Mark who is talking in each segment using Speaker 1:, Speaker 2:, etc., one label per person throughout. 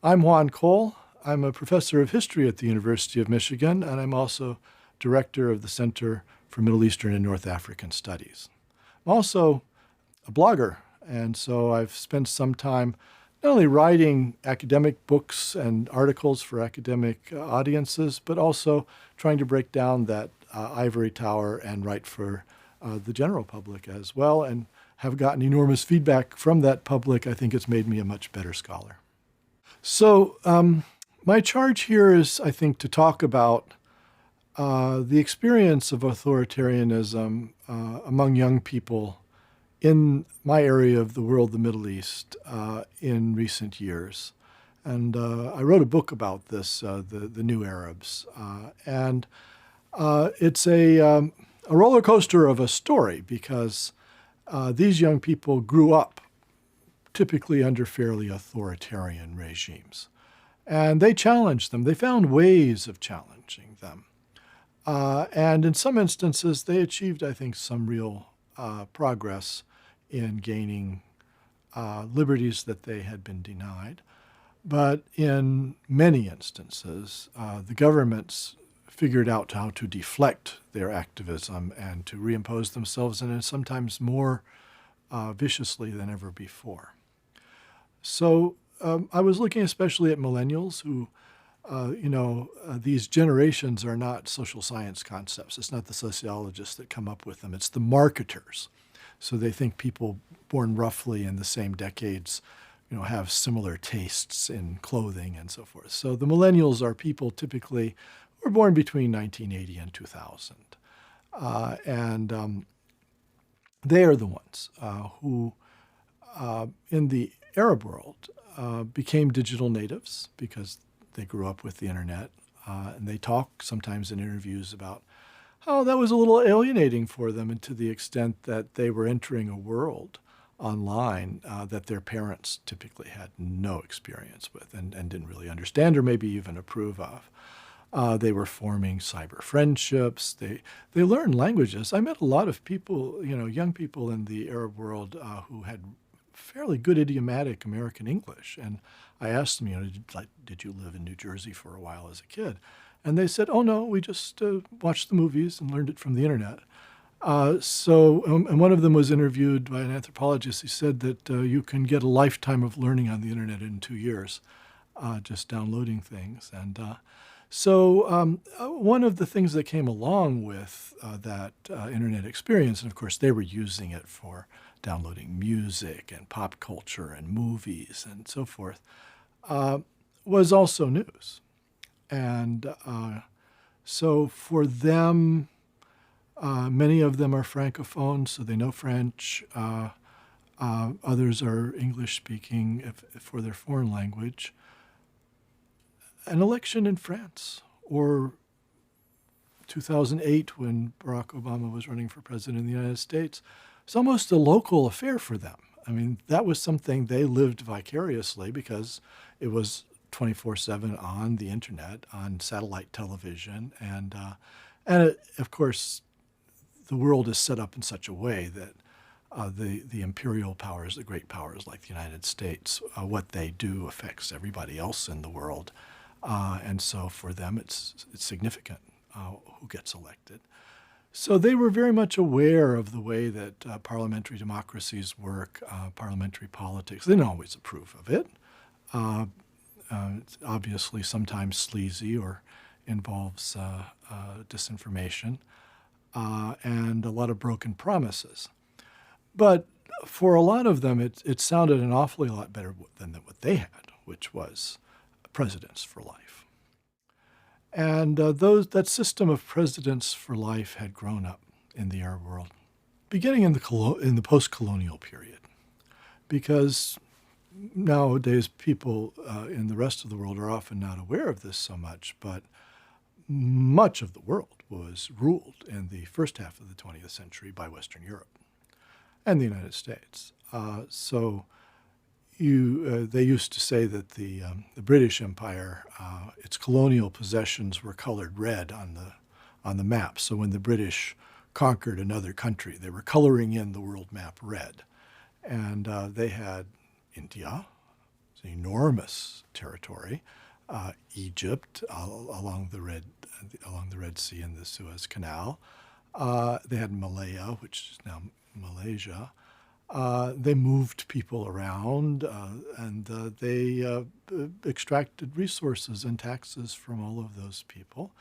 Speaker 1: I'm Juan Cole. I'm a professor of history at the University of Michigan, and I'm also director of the Center for Middle Eastern and North African Studies. I'm also a blogger, and so I've spent some time not only writing academic books and articles for academic audiences, but also trying to break down that ivory tower and write for the general public as well, and have gotten enormous feedback from that public. I think it's made me a much better scholar. So my charge here is, I think, to talk about the experience of authoritarianism among young people in my area of the world, the Middle East, in recent years. And I wrote a book about this, the New Arabs. And it's a roller coaster of a story because these young people grew up typically under fairly authoritarian regimes. And they challenged them. They found ways of challenging them. And in some instances, they achieved, I think, some real progress in gaining liberties that they had been denied. But in many instances, the governments figured out how to deflect their activism and to reimpose themselves, and sometimes more viciously than ever before. So I was looking especially at millennials who, these generations are not social science concepts. It's not the sociologists that come up with them. It's the marketers. So they think people born roughly in the same decades, have similar tastes in clothing and so forth. So the millennials are people typically who were born between 1980 and 2000. They are the ones who, in the Arab world, became digital natives because they grew up with the internet. And they talk sometimes in interviews about how that was a little alienating for them, and to the extent that they were entering a world online that their parents typically had no experience with and didn't really understand or maybe even approve of. They were forming cyber friendships. They learned languages. I met a lot of people, young people in the Arab world who had fairly good idiomatic American English. And I asked them, did you live in New Jersey for a while as a kid? And they said, oh, no, we just watched the movies and learned it from the internet. And one of them was interviewed by an anthropologist. He said that you can get a lifetime of learning on the internet in 2 years, just downloading things. And one of the things that came along with that internet experience, and of course they were using it for downloading music and pop culture and movies and so forth, was also news. And so for them, many of them are Francophones, so they know French. Others are English-speaking for their foreign language. An election in France, or 2008 when Barack Obama was running for president of the United States, it's almost a local affair for them. I mean, that was something they lived vicariously because it was 24/7 on the internet, on satellite television, and of course, the world is set up in such a way that the imperial powers, the great powers like the United States, what they do affects everybody else in the world, and so for them, it's significant who gets elected. So they were very much aware of the way that parliamentary democracies work, parliamentary politics. They didn't always approve of it. It's obviously sometimes sleazy or involves disinformation and a lot of broken promises. But for a lot of them, it sounded an awfully lot better than what they had, which was presidents for life. And that system of presidents for life had grown up in the Arab world, beginning in the post-colonial period, because nowadays people in the rest of the world are often not aware of this so much, but much of the world was ruled in the first half of the 20th century by Western Europe and the United States. They used to say that the British Empire, its colonial possessions were colored red on the map. So when the British conquered another country, they were coloring in the world map red. And they had India, It's an enormous territory. Egypt along the Red Sea and the Suez Canal. They had Malaya, which is now Malaysia. They moved people around, and they extracted resources and taxes from all of those people.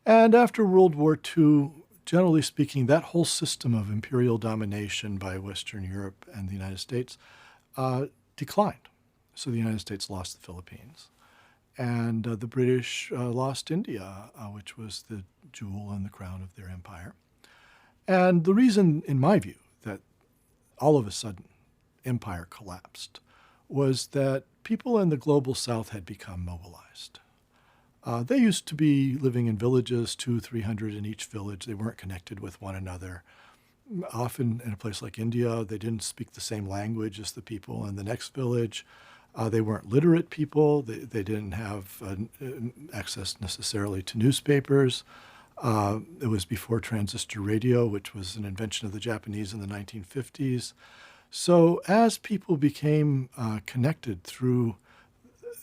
Speaker 1: And after World War II, generally speaking, that whole system of imperial domination by Western Europe and the United States declined. So the United States lost the Philippines. And the British lost India, which was the jewel in the crown of their empire. And the reason, in my view, that all of a sudden empire collapsed was that people in the global south had become mobilized. They used to be living in villages, 200, 300 in each village. They weren't connected with one another. Often in a place like India, they didn't speak the same language as the people in the next village. They weren't literate people. They didn't have access necessarily to newspapers. It was before transistor radio, which was an invention of the Japanese in the 1950s. So as people became connected through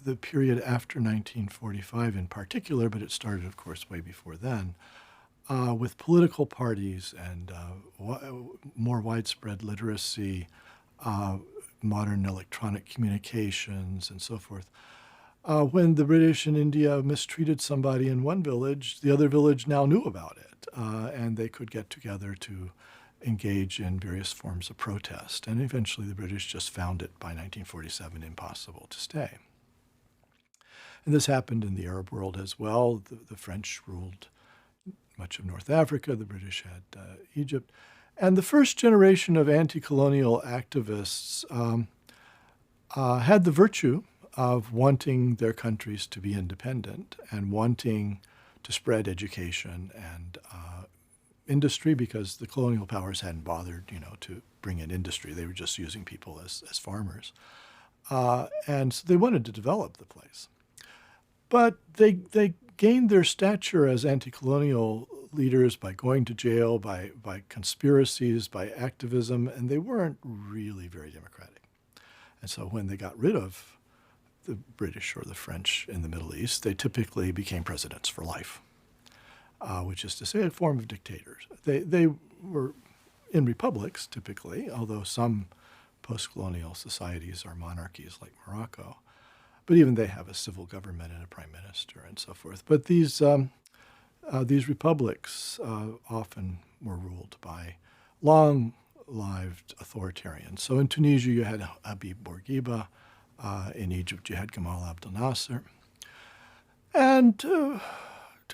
Speaker 1: the period after 1945 in particular, but it started, of course, way before then, with political parties and more widespread literacy, modern electronic communications, and so forth. When the British in India mistreated somebody in one village, the other village now knew about it, and they could get together to engage in various forms of protest. And eventually the British just found it by 1947 impossible to stay. And this happened in the Arab world as well. The French ruled much of North Africa. The British had Egypt. And the first generation of anti-colonial activists had the virtue of wanting their countries to be independent and wanting to spread education and industry, because the colonial powers hadn't bothered, to bring in industry. They were just using people as farmers. And so they wanted to develop the place. But they gained their stature as anti-colonial leaders by going to jail, by conspiracies, by activism, and they weren't really very democratic. And so when they got rid of the British or the French in the Middle East, they typically became presidents for life, which is to say a form of dictators. They were in republics typically, although some post-colonial societies are monarchies like Morocco. But even they have a civil government and a prime minister and so forth. But these republics often were ruled by long-lived authoritarians. So in Tunisia, you had Habib Bourguiba. In Egypt, you had Gamal Abdel Nasser. And to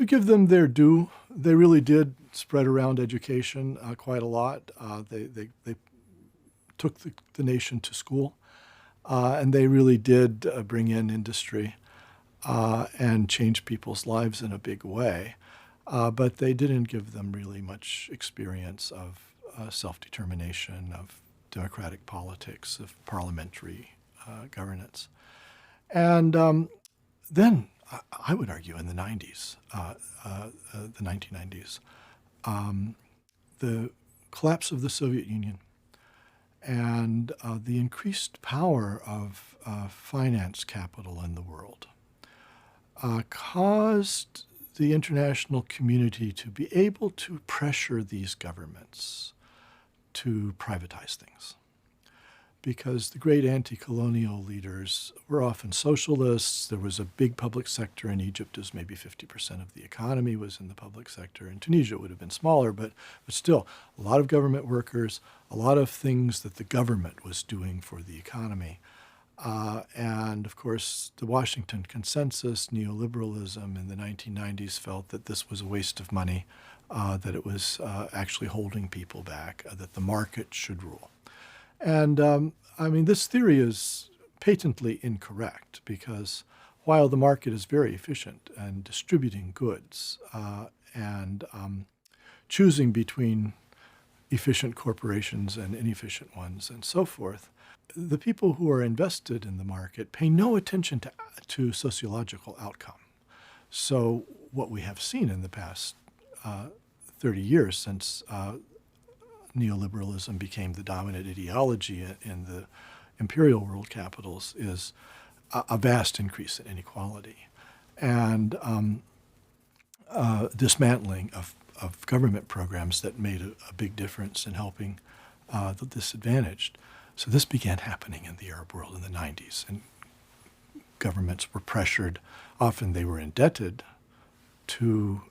Speaker 1: give them their due, they really did spread around education quite a lot. They took the nation to school. And they really did bring in industry and change people's lives in a big way. But they didn't give them really much experience of self-determination, of democratic politics, of parliamentary governance. And then, I would argue, in the 90s, the 1990s, the collapse of the Soviet Union and the increased power of finance capital in the world caused the international community to be able to pressure these governments to privatize things. Because the great anti-colonial leaders were often socialists. There was a big public sector in Egypt, as maybe 50% of the economy was in the public sector. In Tunisia, it would have been smaller, but still, a lot of government workers, a lot of things that the government was doing for the economy. And of course, the Washington Consensus, neoliberalism in the 1990s felt that this was a waste of money, that it was actually holding people back, that the market should rule. And this theory is patently incorrect, because while the market is very efficient in distributing goods and choosing between efficient corporations and inefficient ones and so forth, the people who are invested in the market pay no attention to sociological outcome. So what we have seen in the past 30 years since neoliberalism became the dominant ideology in the imperial world capitals is a vast increase in inequality and dismantling of government programs that made a big difference in helping the disadvantaged. So this began happening in the Arab world in the 90s, and governments were pressured. Often they were indebted to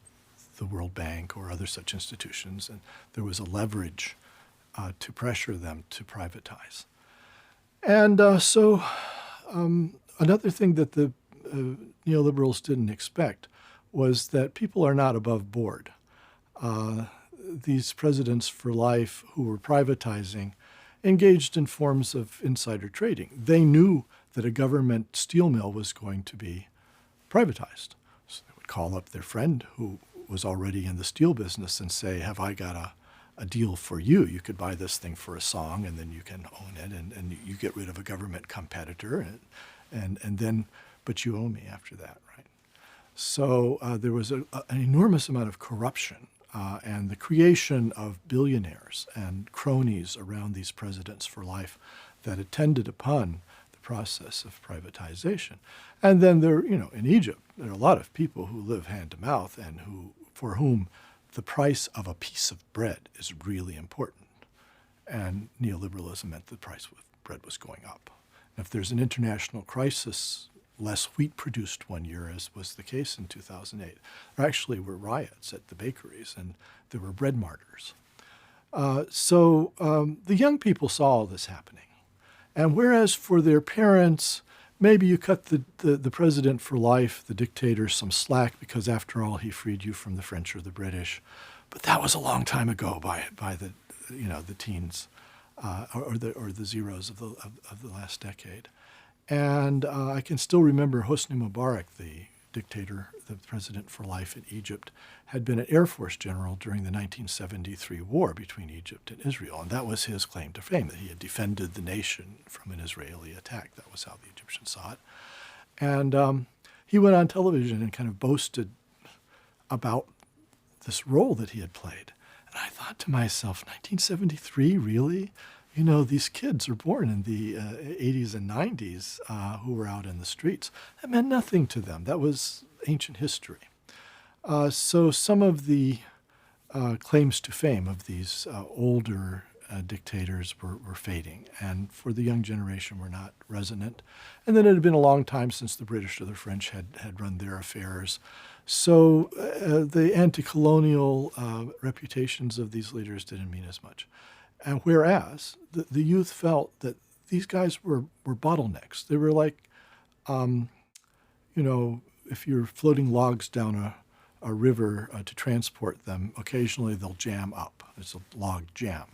Speaker 1: the World Bank or other such institutions, and there was a leverage to pressure them to privatize. And so another thing that the neoliberals didn't expect was that people are not above board. These presidents for life who were privatizing engaged in forms of insider trading. They knew that a government steel mill was going to be privatized. So they would call up their friend who was already in the steel business and say, have I got a deal for you? You could buy this thing for a song and then you can own it and you get rid of a government competitor and then, but you owe me after that, right? So there was an enormous amount of corruption and the creation of billionaires and cronies around these presidents for life that attended upon the process of privatization. And then there, in Egypt, there are a lot of people who live hand to mouth and for whom the price of a piece of bread is really important. And neoliberalism meant the price of bread was going up. And if there's an international crisis, less wheat produced one year, as was the case in 2008. There actually were riots at the bakeries, and there were bread martyrs. So the young people saw all this happening. And whereas for their parents, maybe you cut the president for life, the dictator, some slack because after all he freed you from the French or the British, but that was a long time ago by the teens or the zeros of the last decade. And I can still remember Hosni Mubarak, the dictator, the president for life in Egypt, had been an Air Force general during the 1973 war between Egypt and Israel. And that was his claim to fame, that he had defended the nation from an Israeli attack. That was how the Egyptians saw it. And he went on television and kind of boasted about this role that he had played. And I thought to myself, 1973, really? These kids were born in the 80s and 90s who were out in the streets. That meant nothing to them. That was ancient history. So some of the claims to fame of these older dictators were fading, and for the young generation were not resonant. And then it had been a long time since the British or the French had run their affairs. So the anti-colonial reputations of these leaders didn't mean as much. And whereas the youth felt that these guys were bottlenecks. They were like, if you're floating logs down a river to transport them, occasionally they'll jam up. It's a log jam.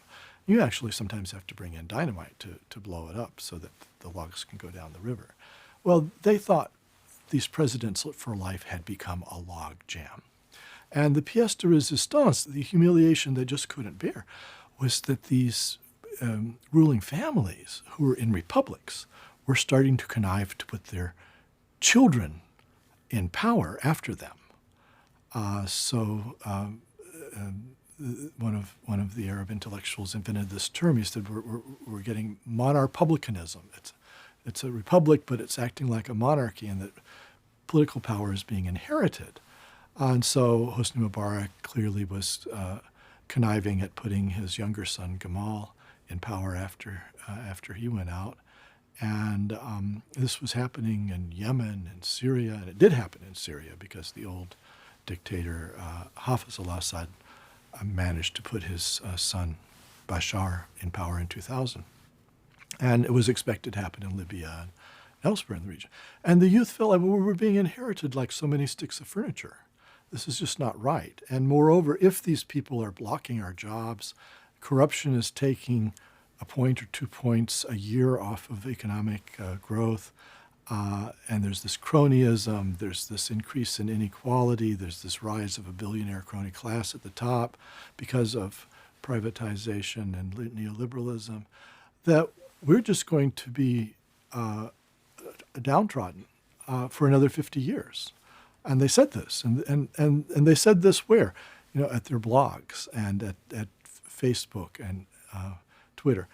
Speaker 1: You actually sometimes have to bring in dynamite to blow it up so that the logs can go down the river. Well, they thought these presidents for life had become a log jam. And the pièce de résistance, the humiliation they just couldn't bear, was that these ruling families who were in republics were starting to connive to put their children in power after them. One of the Arab intellectuals invented this term. He said, we're getting monarpublicanism. It's a republic, but it's acting like a monarchy, and that political power is being inherited. And so Hosni Mubarak clearly was conniving at putting his younger son Gamal in power after he went out. And this was happening in Yemen and Syria, and it did happen in Syria because the old dictator Hafez al-Assad managed to put his son Bashar in power in 2000. And it was expected to happen in Libya and elsewhere in the region. And the youth felt like, well, we're being inherited like so many sticks of furniture. This is just not right. And moreover, if these people are blocking our jobs, corruption is taking a point or 2 points a year off of economic growth, and there's this cronyism, there's this increase in inequality, there's this rise of a billionaire crony class at the top because of privatization and neoliberalism, that we're just going to be downtrodden for another 50 years. And they said this, and they said this where? At their blogs and at Facebook and Twitter.